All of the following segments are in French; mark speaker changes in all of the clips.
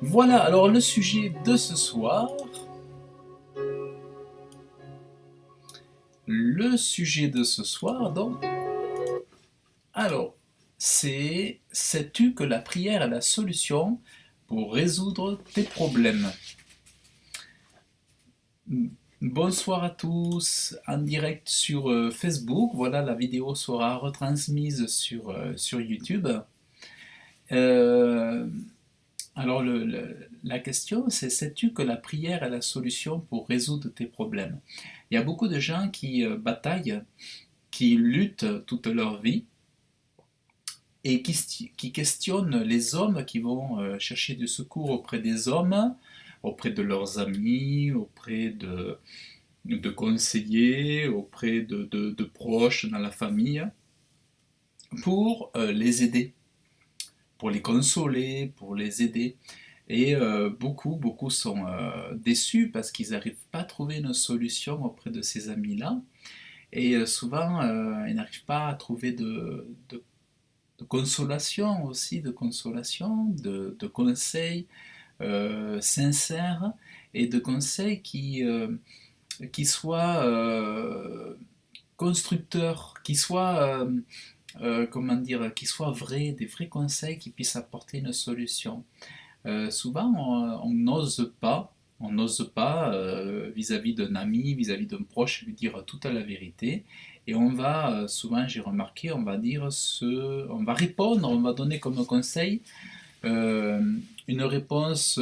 Speaker 1: Voilà, alors le sujet de ce soir. Le sujet de ce soir, donc. Alors, sais-tu que la prière est la solution pour résoudre tes problèmes? Bonsoir à tous, en direct sur Facebook. Voilà, la vidéo sera retransmise sur YouTube. Euh, alors, la question, c'est sais-tu que la prière est la solution pour résoudre tes problèmes? Il y a beaucoup de gens qui bataillent, qui luttent toute leur vie et qui questionnent les hommes qui vont chercher du secours auprès des hommes, auprès de leurs amis, auprès de conseillers, auprès de proches dans la famille, pour les aider, pour les consoler, pour les aider. Et beaucoup sont déçus parce qu'ils n'arrivent pas à trouver une solution auprès de ces amis-là. Et souvent, ils n'arrivent pas à trouver de consolation aussi, de conseils sincères et de conseils qui soient constructeurs, qui soient, comment dire, qui soient vrais, des vrais conseils qui puissent apporter une solution. Souvent, on n'ose pas, vis-à-vis d'un ami, vis-à-vis d'un proche, lui dire toute la vérité. Et on va, souvent j'ai remarqué, on va répondre, on va donner comme conseil euh, une réponse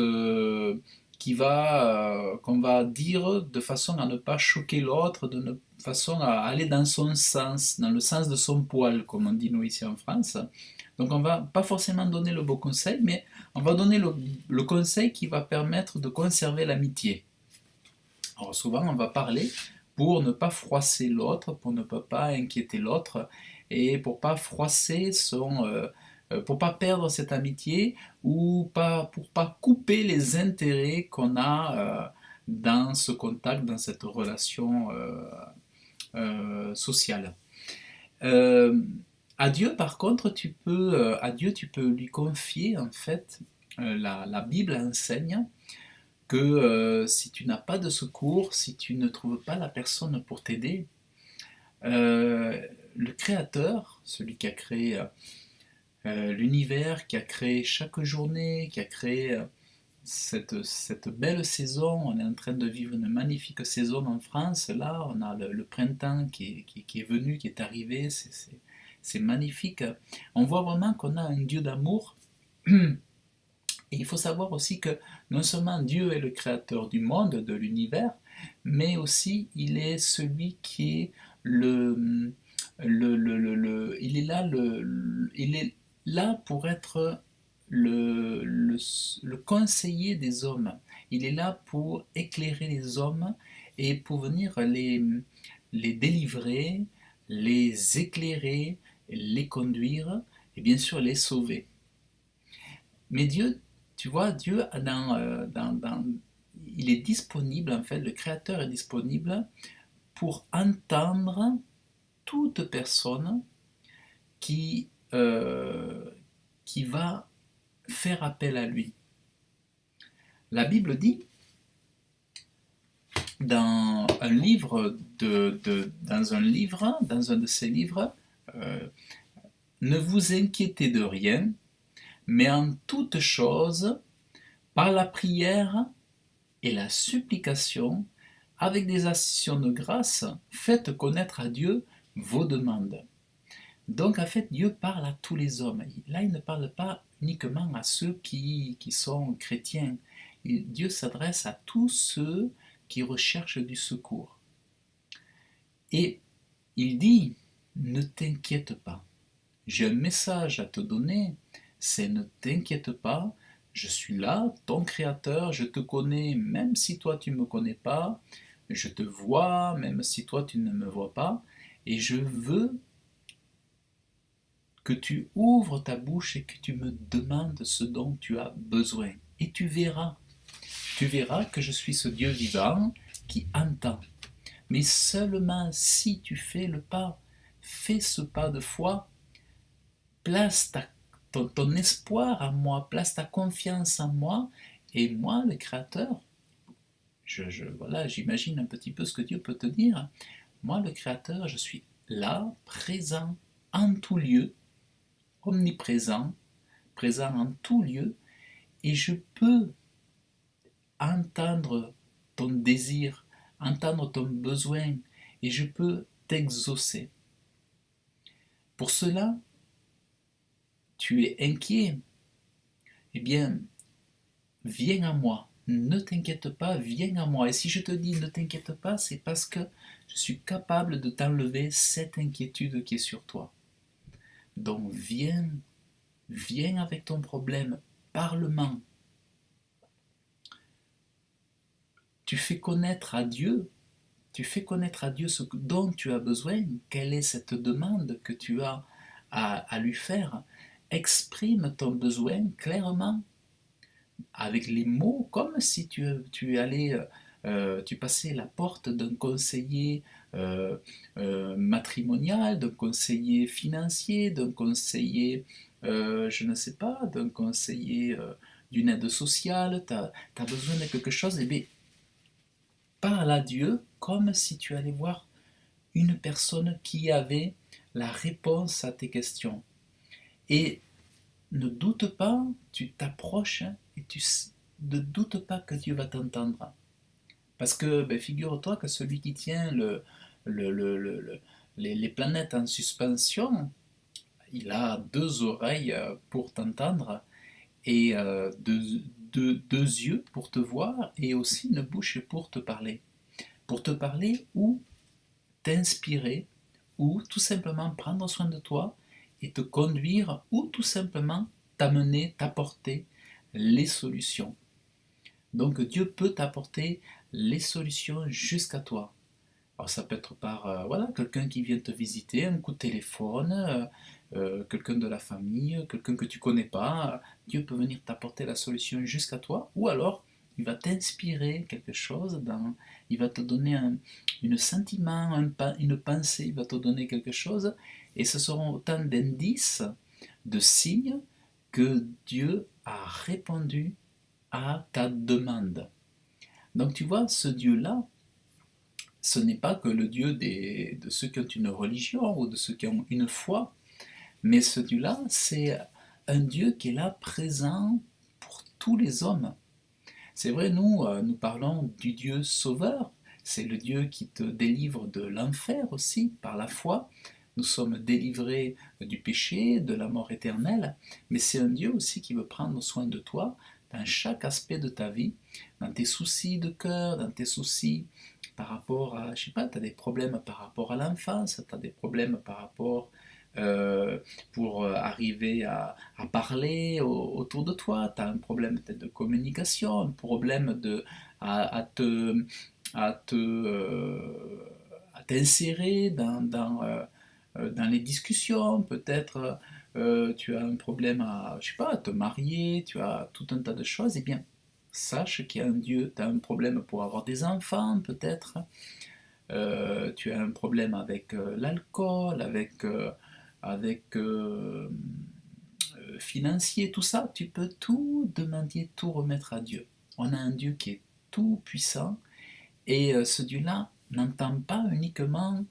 Speaker 1: qu'on va dire de façon à ne pas choquer l'autre, de façon à aller dans son sens, dans le sens de son poil, comme on dit nous ici en France. Donc on va pas forcément donner le beau conseil, mais on va donner le conseil qui va permettre de conserver l'amitié. Alors souvent on va parler pour ne pas froisser l'autre, pour ne pas inquiéter l'autre et pour pas froisser pour pas perdre cette amitié ou pas pour pas couper les intérêts qu'on a dans ce contact, dans cette relation sociale. Euh, à Dieu, par contre, à Dieu, tu peux lui confier, en fait, la Bible enseigne que si tu n'as pas de secours, si tu ne trouves pas la personne pour t'aider, euh, le Créateur, celui qui a créé l'univers, qui a créé chaque journée, qui a créé cette belle saison, on est en train de vivre une magnifique saison en France, là on a le printemps qui est venu, qui est arrivé, c'est magnifique. On voit vraiment qu'on a un Dieu d'amour. Et il faut savoir aussi que non seulement Dieu est le créateur du monde, de l'univers, mais aussi il est celui qui est il est là, il est là pour être le conseiller des hommes. Il est là pour éclairer les hommes et pour venir les délivrer, les éclairer, les conduire et bien sûr les sauver. Mais Dieu, tu vois, Dieu, il est disponible, en fait, le Créateur est disponible pour entendre toute personne qui, euh, qui va faire appel à lui. La Bible dit, dans un de ses livres, euh, ne vous inquiétez de rien, mais en toute chose, par la prière et la supplication, avec des actions de grâce, faites connaître à Dieu vos demandes. Donc en fait, Dieu parle à tous les hommes. Là, il ne parle pas uniquement à ceux qui sont chrétiens. Dieu s'adresse à tous ceux qui recherchent du secours. Et il dit, ne t'inquiète pas. J'ai un message à te donner, c'est ne t'inquiète pas, je suis là, ton créateur, je te connais même si toi tu ne me connais pas, je te vois même si toi tu ne me vois pas, et je veux que tu ouvres ta bouche et que tu me demandes ce dont tu as besoin. Et tu verras que je suis ce Dieu vivant qui entend. Mais seulement si tu fais le pas, fais ce pas de foi, place ton espoir en moi, place ta confiance en moi, et moi, le Créateur, voilà, j'imagine un petit peu ce que Dieu peut te dire. Moi, le Créateur, je suis là, présent, en tout lieu, omniprésent, présent en tout lieu, et je peux entendre ton désir, entendre ton besoin, et je peux t'exaucer. Pour cela, tu es inquiet, eh bien, viens à moi. Ne t'inquiète pas, viens à moi. Et si je te dis ne t'inquiète pas, c'est parce que je suis capable de t'enlever cette inquiétude qui est sur toi. Donc viens, viens avec ton problème, parle-moi. Tu fais connaître à Dieu, tu fais connaître à Dieu ce dont tu as besoin, quelle est cette demande que tu as à lui faire. Exprime ton besoin clairement, avec les mots, comme si tu allais, tu passais la porte d'un conseiller matrimonial, d'un conseiller financier, d'un conseiller, je ne sais pas, d'un conseiller d'une aide sociale, tu as besoin de quelque chose, et bien, parle à Dieu comme si tu allais voir une personne qui avait la réponse à tes questions. Et ne doute pas, tu t'approches et ne doute pas que Dieu va t'entendre. Parce que ben, figure-toi que celui qui tient les planètes en suspension, il a deux oreilles pour t'entendre et deux yeux pour te voir et aussi une bouche pour te parler. Pour te parler ou t'inspirer ou tout simplement prendre soin de toi et te conduire ou tout simplement t'amener, t'apporter les solutions. Donc Dieu peut t'apporter les solutions jusqu'à toi. Alors ça peut être par voilà, quelqu'un qui vient te visiter, un coup de téléphone, quelqu'un de la famille, quelqu'un que tu connais pas. Dieu peut venir t'apporter la solution jusqu'à toi, ou alors il va t'inspirer quelque chose, il va te donner une sentiment, une pensée, il va te donner quelque chose, et ce seront autant d'indices, de signes que Dieu a répondu à ta demande. Donc tu vois, ce Dieu-là, ce n'est pas que le Dieu de ceux qui ont une religion ou de ceux qui ont une foi, mais ce Dieu-là, c'est un Dieu qui est là présent pour tous les hommes. C'est vrai, nous parlons du Dieu sauveur, c'est le Dieu qui te délivre de l'enfer aussi par la foi. Nous sommes délivrés du péché, de la mort éternelle, mais c'est un Dieu aussi qui veut prendre soin de toi dans chaque aspect de ta vie, dans tes soucis de cœur, dans tes soucis par rapport à, je sais pas, tu as des problèmes par rapport à l'enfance, tu as des problèmes par rapport euh, pour arriver à parler autour de toi, tu as un problème peut-être de communication, un problème à te, à t'insérer dans les discussions, peut-être tu as un problème à, je sais pas, à te marier, tu as tout un tas de choses, eh bien, sache qu'il y a un Dieu, tu as un problème pour avoir des enfants, peut-être, tu as un problème avec l'alcool, avec financier, tout ça, tu peux tout demander, tout remettre à Dieu. On a un Dieu qui est tout puissant et ce Dieu-là n'entend pas uniquement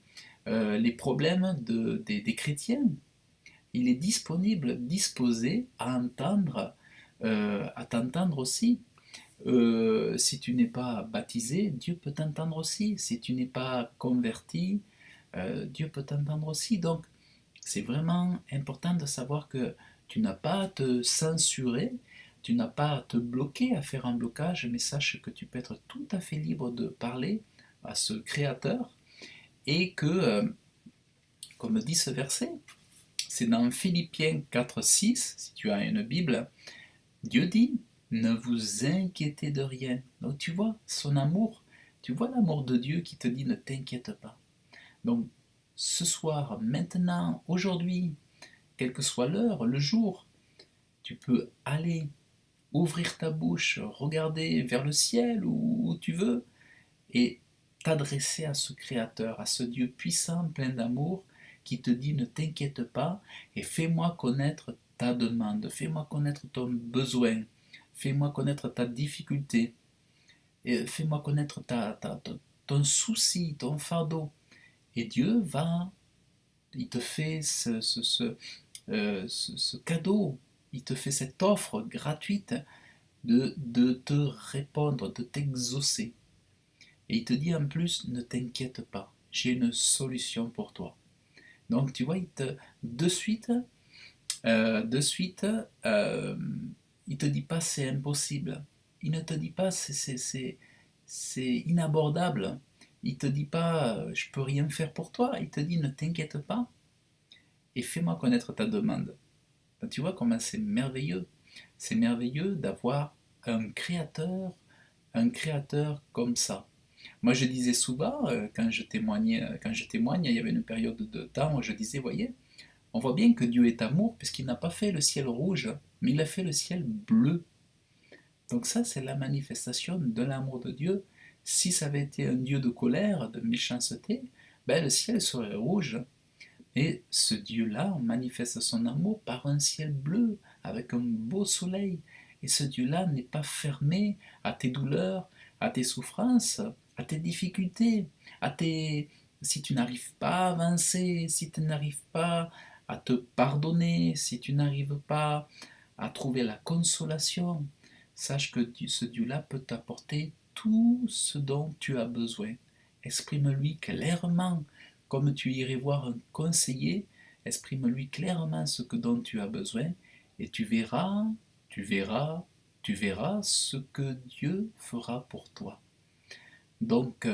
Speaker 1: les problèmes des chrétiens. Il est disponible, disposé à t'entendre aussi. Si tu n'es pas baptisé, Dieu peut t'entendre aussi. Si tu n'es pas converti, Dieu peut t'entendre aussi. Donc, c'est vraiment important de savoir que tu n'as pas à te censurer, tu n'as pas à te bloquer, à faire un blocage, mais sache que tu peux être tout à fait libre de parler à ce Créateur et que, comme dit ce verset, c'est dans Philippiens 4,6, si tu as une Bible, Dieu dit, ne vous inquiétez de rien. Donc tu vois son amour, tu vois l'amour de Dieu qui te dit ne t'inquiète pas. Donc ce soir, maintenant, aujourd'hui, quelle que soit l'heure, le jour, tu peux aller ouvrir ta bouche, regarder vers le ciel où tu veux et t'adresser à ce Créateur, à ce Dieu puissant, plein d'amour, qui te dit ne t'inquiète pas et fais-moi connaître ta demande, fais-moi connaître ton besoin, fais-moi connaître ta difficulté, et fais-moi connaître ton souci, ton fardeau. Et Dieu va, il te fait ce cadeau, il te fait cette offre gratuite de te répondre, de t'exaucer. Et il te dit en plus, ne t'inquiète pas, j'ai une solution pour toi. Donc tu vois, de suite, de suite, il te dit pas c'est impossible. Il ne te dit pas c'est inabordable. Il te dit pas je peux rien faire pour toi. Il te dit ne t'inquiète pas et fais-moi connaître ta demande. Ben, tu vois comment c'est merveilleux. C'est merveilleux d'avoir un créateur comme ça. Moi, je disais souvent, quand je témoigne, il y avait une période de temps où je disais, voyez, on voit bien que Dieu est amour, puisqu'il n'a pas fait le ciel rouge, mais il a fait le ciel bleu. Donc ça, c'est la manifestation de l'amour de Dieu. Si ça avait été un Dieu de colère, de méchanceté, ben, le ciel serait rouge. Et ce Dieu-là manifeste son amour par un ciel bleu, avec un beau soleil. Et ce Dieu-là n'est pas fermé à tes douleurs, à tes souffrances, à tes difficultés, à tes... si tu n'arrives pas à avancer, si tu n'arrives pas à te pardonner, si tu n'arrives pas à trouver la consolation, sache que ce Dieu-là peut t'apporter tout ce dont tu as besoin. Exprime-lui clairement, comme tu irais voir un conseiller, exprime-lui clairement ce dont tu as besoin et tu verras, tu verras, tu verras ce que Dieu fera pour toi. Donc,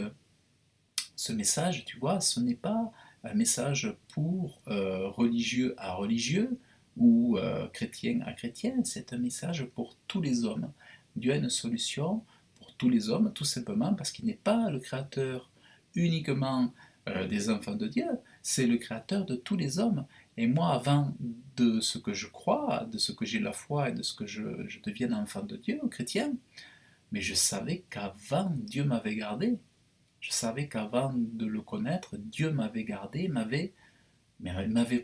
Speaker 1: ce message, tu vois, ce n'est pas un message pour religieux à religieux ou chrétien à chrétien, c'est un message pour tous les hommes. Dieu a une solution pour tous les hommes, tout simplement parce qu'il n'est pas le créateur uniquement des enfants de Dieu, c'est le créateur de tous les hommes. Et moi, avant de ce que je crois, de ce que j'ai la foi et de ce que je devienne enfant de Dieu, chrétien, mais je savais qu'avant, Dieu m'avait gardé. Je savais qu'avant de le connaître, Dieu m'avait gardé, m'avait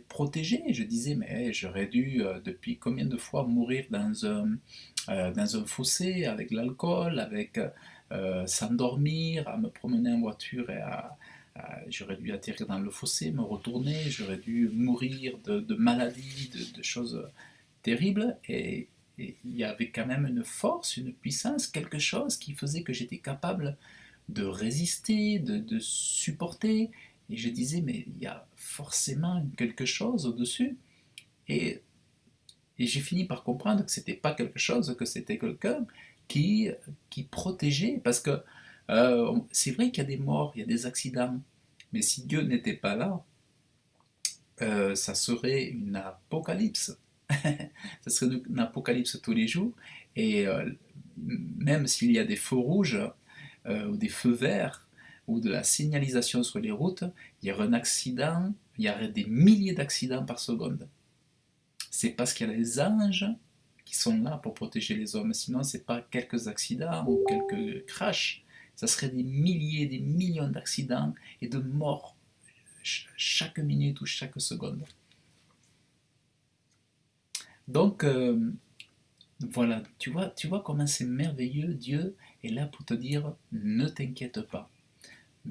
Speaker 1: protégé. Je disais, mais j'aurais dû, depuis combien de fois, mourir dans un fossé avec l'alcool, avec s'endormir, à me promener en voiture et j'aurais dû atterrir dans le fossé, me retourner, j'aurais dû mourir de maladies, de choses terribles. Et il y avait quand même une force, une puissance, quelque chose qui faisait que j'étais capable de résister, de supporter. Et je disais, mais il y a forcément quelque chose au-dessus. Et, et j'ai fini par comprendre que c'était pas quelque chose, que c'était quelqu'un qui, qui protégeait. Parce que c'est vrai qu'il y a des morts, il y a des accidents. Mais si Dieu n'était pas là, ça serait une apocalypse. Ça serait une apocalypse tous les jours. Et même s'il y a des feux rouges, ou des feux verts, ou de la signalisation sur les routes, il y aurait un accident, il y aurait des milliers d'accidents par seconde. C'est parce qu'il y a les anges qui sont là pour protéger les hommes, sinon c'est pas quelques accidents ou quelques crashs, ça serait des milliers, des millions d'accidents et de morts chaque minute ou chaque seconde. Donc voilà, tu vois comment c'est merveilleux, Dieu est là pour te dire ne t'inquiète pas.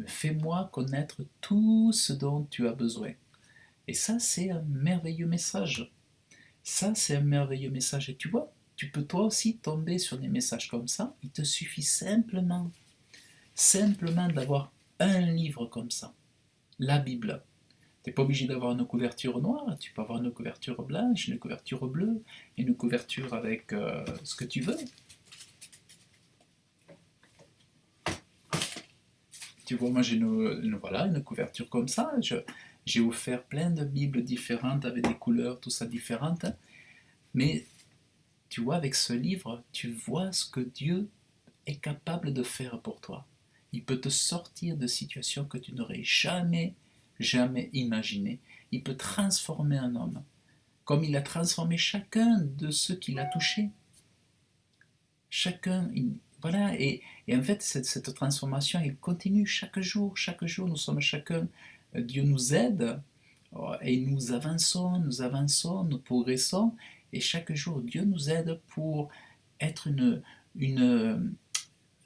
Speaker 1: Fais-moi connaître tout ce dont tu as besoin. Et ça, c'est un merveilleux message. Ça, c'est un merveilleux message. Et tu vois, tu peux toi aussi tomber sur des messages comme ça. Il te suffit simplement d'avoir un livre comme ça, la Bible. Tu n'es pas obligé d'avoir une couverture noire, tu peux avoir une couverture blanche, une couverture bleue, une couverture avec ce que tu veux. Tu vois, moi j'ai voilà, une couverture comme ça. J'ai offert plein de Bibles différentes avec des couleurs, tout ça différentes. Mais tu vois, avec ce livre, tu vois ce que Dieu est capable de faire pour toi. Il peut te sortir de situations que tu n'aurais jamais imaginées. Il peut transformer un homme, comme il a transformé chacun de ceux qu'il a touchés. Chacun, voilà, et en fait, cette transformation, elle continue chaque jour, nous sommes chacun, Dieu nous aide, et nous avançons, nous progressons, Et chaque jour, Dieu nous aide pour être une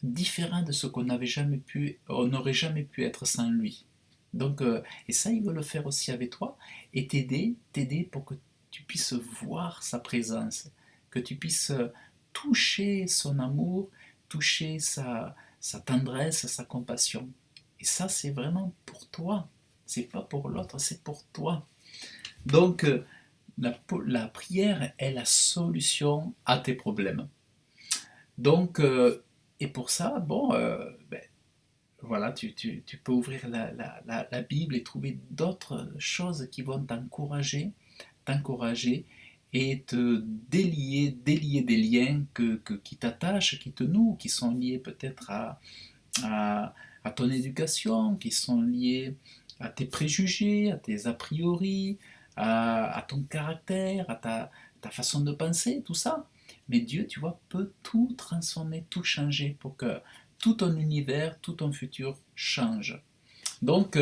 Speaker 1: différent de ce qu'on n'avait jamais pu, on n'aurait jamais pu être sans lui. Donc, et ça, il veut le faire aussi avec toi et t'aider pour que tu puisses voir sa présence, que tu puisses toucher son amour, toucher sa tendresse, sa compassion. Et ça, c'est vraiment pour toi. C'est pas pour l'autre, c'est pour toi. Donc, la prière est la solution à tes problèmes. Donc, et pour ça, bon, ben, voilà, tu peux ouvrir la Bible et trouver d'autres choses qui vont t'encourager et te délier des liens qui t'attachent, qui te nouent, qui sont liés peut-être à, à ton éducation, qui sont liés à tes préjugés, à tes a priori, à ton caractère, à ta façon de penser, tout ça. Mais Dieu, tu vois, peut tout transformer, tout changer pour que tout ton univers, tout ton futur change. Donc,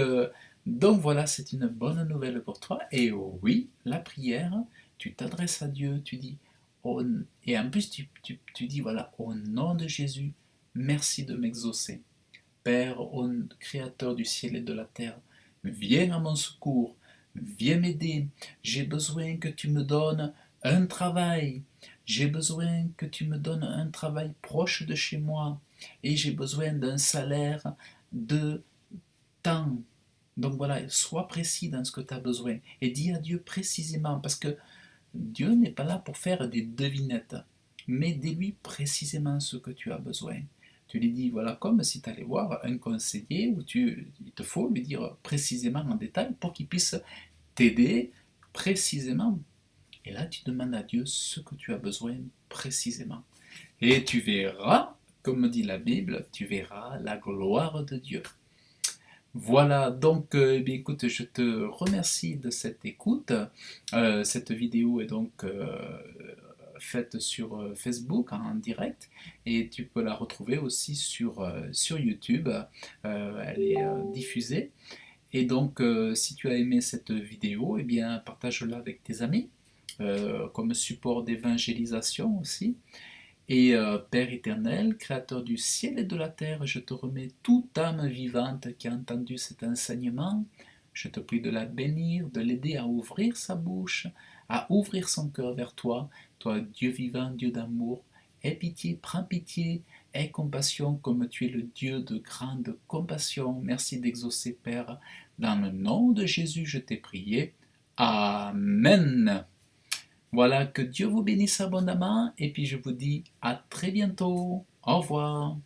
Speaker 1: donc voilà, c'est une bonne nouvelle pour toi. Et oui, la prière, tu t'adresses à Dieu, tu dis, et en plus tu dis, voilà, au nom de Jésus, merci de m'exaucer. Père, ô Créateur du ciel et de la terre, viens à mon secours, viens m'aider. J'ai besoin que tu me donnes un travail. J'ai besoin que tu me donnes un travail proche de chez moi. Et j'ai besoin d'un salaire de temps. Donc voilà, sois précis dans ce que tu as besoin. Et dis à Dieu précisément, parce que Dieu n'est pas là pour faire des devinettes, mais dis-lui précisément ce que tu as besoin. Tu lui dis, voilà, comme si tu allais voir un conseiller où il te faut lui dire précisément en détail pour qu'il puisse t'aider précisément. Et là, tu demandes à Dieu ce que tu as besoin précisément. Et tu verras, comme dit la Bible, tu verras la gloire de Dieu. Voilà, donc eh bien, écoute, je te remercie de cette écoute. Cette vidéo est donc faite sur Facebook en direct et tu peux la retrouver aussi sur YouTube. Elle est diffusée. Et donc, si tu as aimé cette vidéo, eh bien, partage-la avec tes amis comme support d'évangélisation aussi. Et Père éternel, Créateur du ciel et de la terre, je te remets toute âme vivante qui a entendu cet enseignement. Je te prie de la bénir, de l'aider à ouvrir sa bouche, à ouvrir son cœur vers toi, toi Dieu vivant, Dieu d'amour. Aie pitié, prends pitié, aie compassion comme tu es le Dieu de grande compassion. Merci d'exaucer, Père. Dans le nom de Jésus, je t'ai prié. Amen. Voilà, que Dieu vous bénisse abondamment et puis je vous dis à très bientôt. Au revoir.